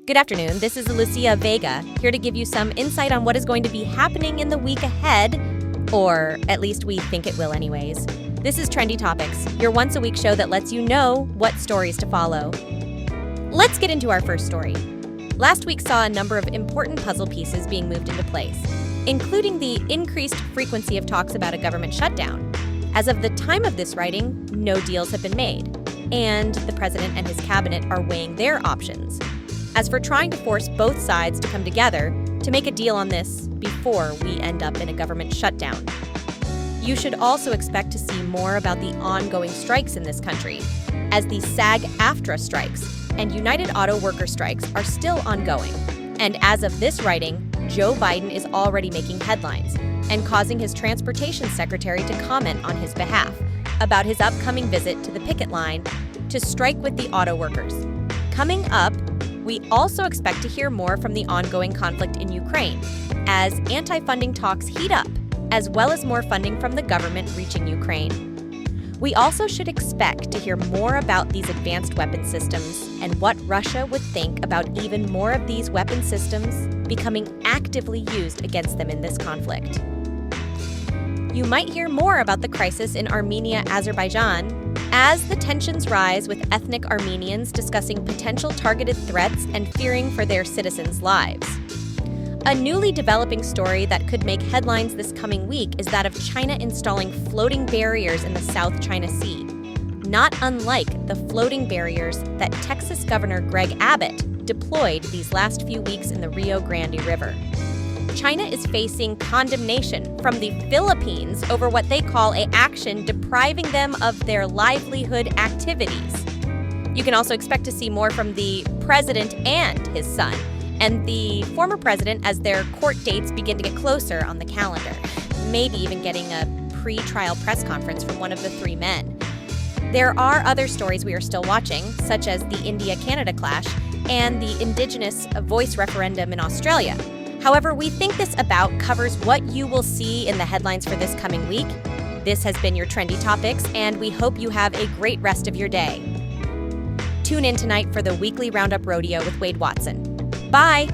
Good afternoon, this is Alicia Vega, here to give you some insight on what is going to be happening in the week ahead, or at least we think it will anyways. This is Trendy Topics, your once-a-week show that lets you know what stories to follow. Let's get into our first story. Last week saw a number of important puzzle pieces being moved into place, including the increased frequency of talks about a government shutdown. As of the time of this writing, no deals have been made, and the president and his cabinet are weighing their options. As for trying to force both sides to come together to make a deal on this before we end up in a government shutdown. You should also expect to see more about the ongoing strikes in this country, as the SAG-AFTRA strikes and United Auto Worker strikes are still ongoing. And as of this writing, Joe Biden is already making headlines and causing his transportation secretary to comment on his behalf about his upcoming visit to the picket line to strike with the auto workers. Coming up, we also expect to hear more from the ongoing conflict in Ukraine as anti-funding talks heat up, as well as more funding from the government reaching Ukraine. We also should expect to hear more about these advanced weapon systems and what Russia would think about even more of these weapon systems becoming actively used against them in this conflict. You might hear more about the crisis in Armenia, Azerbaijan, as the tensions rise with ethnic Armenians discussing potential targeted threats and fearing for their citizens' lives. A newly developing story that could make headlines this coming week is that of China installing floating barriers in the South China Sea, not unlike the floating barriers that Texas Governor Greg Abbott deployed these last few weeks in the Rio Grande River. China is facing condemnation from the Philippines over what they call an action depriving them of their livelihood activities. You can also expect to see more from the president and his son, and the former president as their court dates begin to get closer on the calendar, maybe even getting a pre-trial press conference from one of the three men. There are other stories we are still watching, such as the India-Canada clash and the Indigenous voice referendum in Australia. However, we think this about covers what you will see in the headlines for this coming week. This has been your Trendy Topics, and we hope you have a great rest of your day. Tune in tonight for the weekly Roundup Rodeo with Wade Watson. Bye!